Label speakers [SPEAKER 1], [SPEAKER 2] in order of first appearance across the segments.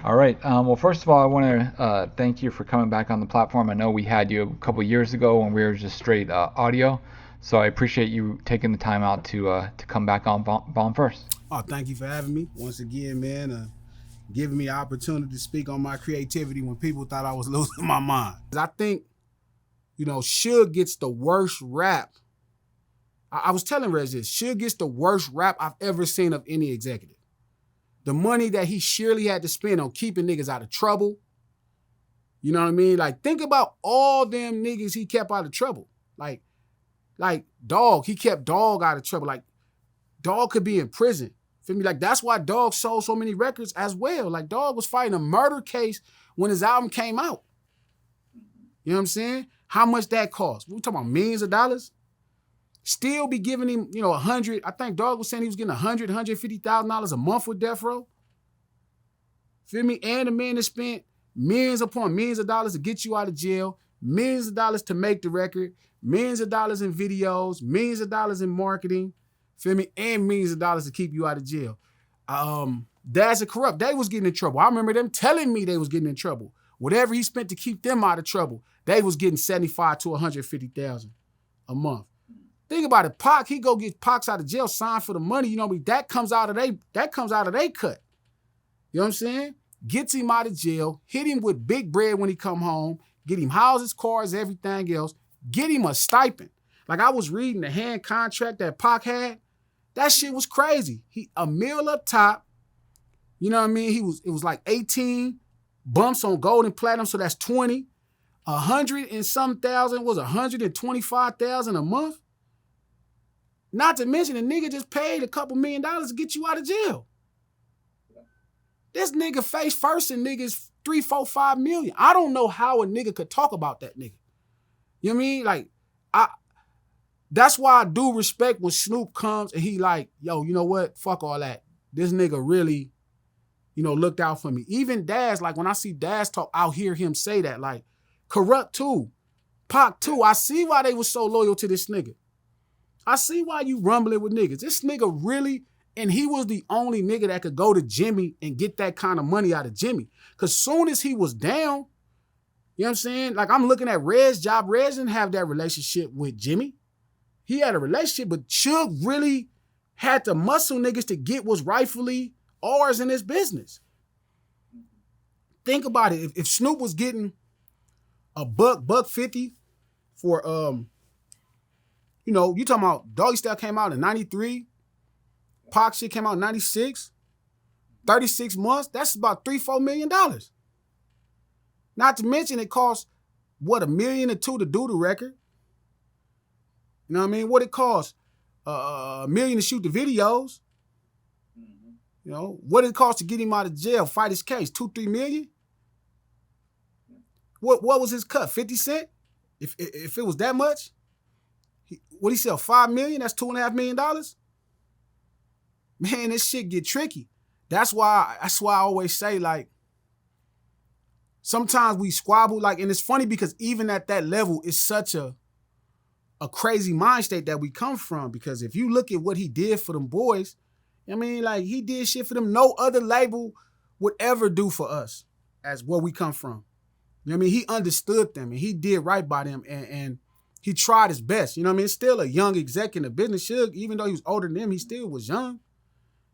[SPEAKER 1] All right. Well, first of all, I want to thank you for coming back on the platform. I know we had you a couple years ago when we were just straight audio, so I appreciate you taking the time out to come back on Bomb First.
[SPEAKER 2] Oh, thank you for having me once again, man. Giving me an opportunity to speak on my creativity when people thought I was losing my mind. I think, Suge gets the worst rap. I was telling Reg this. Suge gets the worst rap I've ever seen of any executive. The money that he surely had to spend on keeping niggas out of trouble. You know what I mean? Like, think about all them niggas he kept out of trouble. Like Dog, he kept Dog out of trouble. Like, Dog could be in prison. Feel me? Like, that's why Dog sold so many records as well. Like, Dog was fighting a murder case when his album came out. You know what I'm saying? How much that cost? We talking about millions of dollars? Still be giving him, 100. I think Dog was saying he was getting $100,000, $150,000 a month with Death Row. Feel me? And the man that spent millions upon millions of dollars to get you out of jail, millions of dollars to make the record, millions of dollars in videos, millions of dollars in marketing, feel me? And millions of dollars to keep you out of jail. That's a corrupt. They was getting in trouble. I remember them telling me they was getting in trouble. Whatever he spent to keep them out of trouble, they was getting $75,000 to $150,000 a month. Think about it. Pac, he go get Pacs out of jail, sign for the money. That comes out of they cut. You know what I'm saying? Gets him out of jail, hit him with big bread when he come home, get him houses, cars, everything else, get him a stipend. Like, I was reading the hand contract that Pac had. That shit was crazy. A meal up top. You know what I mean? It was like 18 bumps on gold and platinum, so that's 20. 100 and some thousand was 125,000 a month. Not to mention the nigga just paid a couple $1 million to get you out of jail. This nigga face first and niggas 3, 4, 5 million. I don't know how a nigga could talk about that nigga. You know what I mean? Like, that's why I do respect when Snoop comes and he like, yo, you know what? Fuck all that. This nigga really, looked out for me. Even Daz, like, when I see Daz talk, I'll hear him say that. Like, Corrupt too. Pac too. I see why they was so loyal to this nigga. I see why you rumbling with niggas. This nigga really, and he was the only nigga that could go to Jimmy and get that kind of money out of Jimmy. Because soon as he was down, you know what I'm saying? Like, I'm looking at Red's job. Reg didn't have that relationship with Jimmy. He had a relationship, but Suge really had to muscle niggas to get what's rightfully ours in this business. Think about it. If Snoop was getting a $150 for, you talking about Doggy Style came out in 93, Pac shit came out in 96, 36 months, that's about $3-4 million. Not to mention it costs, $1 million or $2 million to do the record. You know what I mean? What it costs? $1 million to shoot the videos. What it cost to get him out of jail, fight his case? $2-3 million? What was his cut? 50 cents? If it was that much? What he sell? $5 million? That's $2.5 million? Man, this shit get tricky. That's why I always say, like, sometimes we squabble, like, and it's funny because even at that level, it's such a crazy mind state that we come from. Because if you look at what he did for them boys, I mean, like, he did shit for them no other label would ever do for us as where we come from. You know what I mean? He understood them and he did right by them and he tried his best. You know what I mean? It's still a young exec in the business. Suge, even though he was older than them, he still was young. You know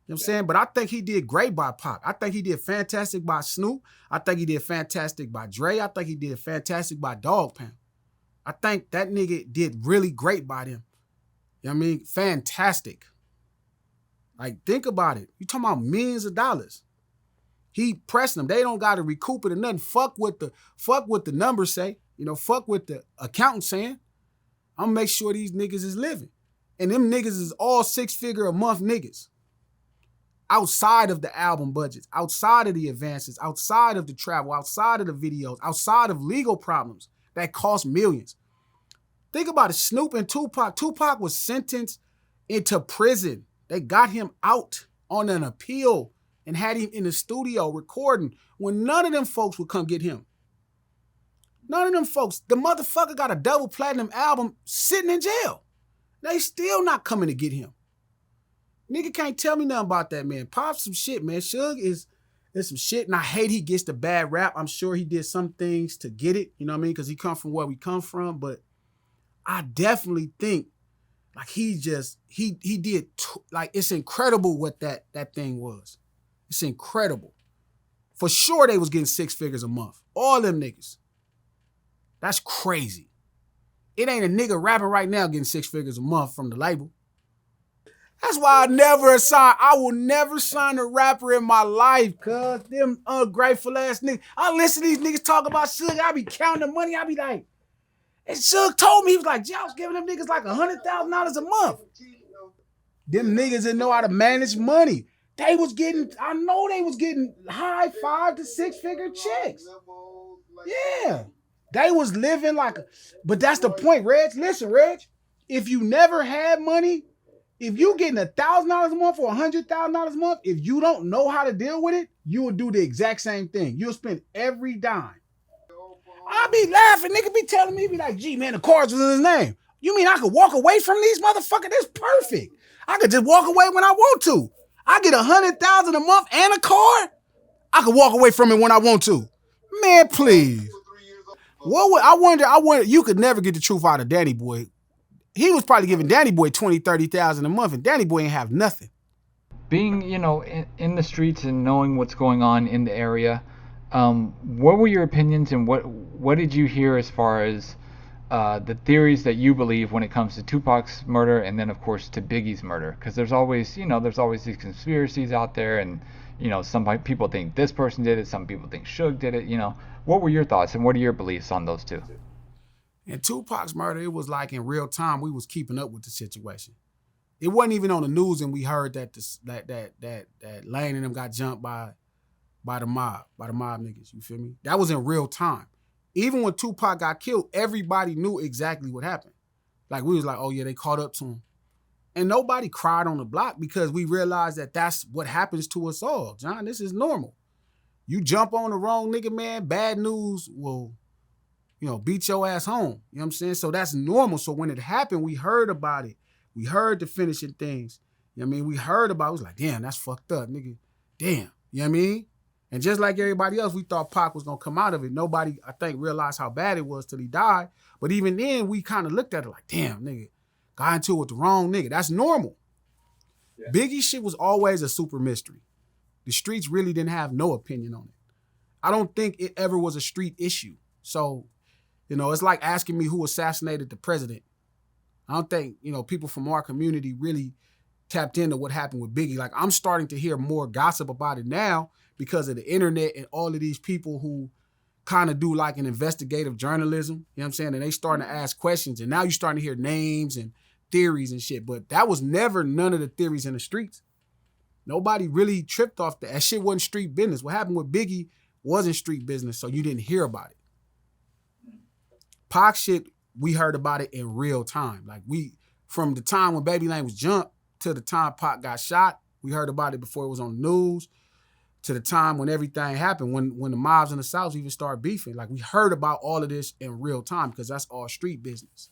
[SPEAKER 2] what I'm saying? But I think he did great by Pac. I think he did fantastic by Snoop. I think he did fantastic by Dre. I think he did fantastic by Dogg Pound. I think that nigga did really great by them. You know what I mean? Fantastic. Like, think about it. You talking about millions of dollars. He pressed them. They don't got to recoup it or nothing. Fuck what the numbers say. Fuck what the accountant saying. I'm gonna make sure these niggas is living. And them niggas is all 6-figure a month niggas. Outside of the album budgets, outside of the advances, outside of the travel, outside of the videos, outside of legal problems that cost millions. Think about it, Snoop and Tupac. Tupac was sentenced into prison. They got him out on an appeal and had him in the studio recording when none of them folks would come get him. None of them folks. The motherfucker got a double platinum album sitting in jail. They still not coming to get him. Nigga can't tell me nothing about that, man. Pop some shit, man. Suge is, There's some shit, and I hate he gets the bad rap. I'm sure he did some things to get it, you know what I mean? Because he come from where we come from, but I definitely think like he did like it's incredible what that thing was. It's incredible. For sure they was getting 6 figures a month. All them niggas. That's crazy. It ain't a nigga rapping right now getting 6 figures a month from the label. That's why I will never sign a rapper in my life, cuz them ungrateful ass niggas. I listen to these niggas talk about Suge, I be counting the money, I be like, and Suge told me, he was like, I was giving them niggas like $100,000 a month. Them niggas didn't know how to manage money. They was getting, I know they was getting high 5 to 6 figure checks. Yeah. They was living like, but that's the point, Reg. Listen, Reg, if you never had money, if you getting $1,000 a month or $100,000 a month, if you don't know how to deal with it, you will do the exact same thing. You'll spend every dime. I be laughing, nigga be telling me, be like, gee, man, the cards was in his name. You mean I could walk away from these motherfuckers? That's perfect. I could just walk away when I want to. I get $100,000 a month and a card. I could walk away from it when I want to. Man, please. What would I wonder, you could never get the truth out of Danny Boy. He was probably giving Danny Boy $20,000, $30,000 a month, and Danny Boy ain't have nothing.
[SPEAKER 1] Being, in the streets and knowing what's going on in the area, what were your opinions and what did you hear as far as the theories that you believe when it comes to Tupac's murder and then of course to Biggie's murder? Because there's always these conspiracies out there, and some people think this person did it, some people think Suge did it. What were your thoughts and what are your beliefs on those two?
[SPEAKER 2] In Tupac's murder, it was like in real time we was keeping up with the situation. It wasn't even on the news, and we heard that Lane and them got jumped by the mob niggas. You feel me? That was in real time. Even when Tupac got killed, everybody knew exactly what happened. Like we was like, oh yeah, they caught up to him, and nobody cried on the block because we realized that that's what happens to us all. John, this is normal. You jump on the wrong nigga, man, bad news will, beat your ass home. You know what I'm saying? So that's normal. So when it happened, we heard about it. We heard the finishing things. You know what I mean? We heard about it. It was like, damn, that's fucked up, nigga. Damn. You know what I mean? And just like everybody else, we thought Pac was going to come out of it. Nobody, I think, realized how bad it was till he died. But even then, we kind of looked at it like, damn, nigga, got into it with the wrong nigga. That's normal. Yeah. Biggie shit was always a super mystery. The streets really didn't have no opinion on it. I don't think it ever was a street issue. So, it's like asking me who assassinated the president. I don't think, people from our community really tapped into what happened with Biggie. Like, I'm starting to hear more gossip about it now because of the internet and all of these people who kind of do like an investigative journalism, you know what I'm saying? And they starting to ask questions, and now you're starting to hear names and theories and shit. But that was never none of the theories in the streets. Nobody really tripped off that. That shit wasn't street business. What happened with Biggie wasn't street business, so you didn't hear about it. Pac shit, we heard about it in real time. Like from the time when Baby Lane was jumped to the time Pac got shot, we heard about it before it was on the news, to the time when everything happened, when the mobs in the South even started beefing. Like we heard about all of this in real time because that's all street business.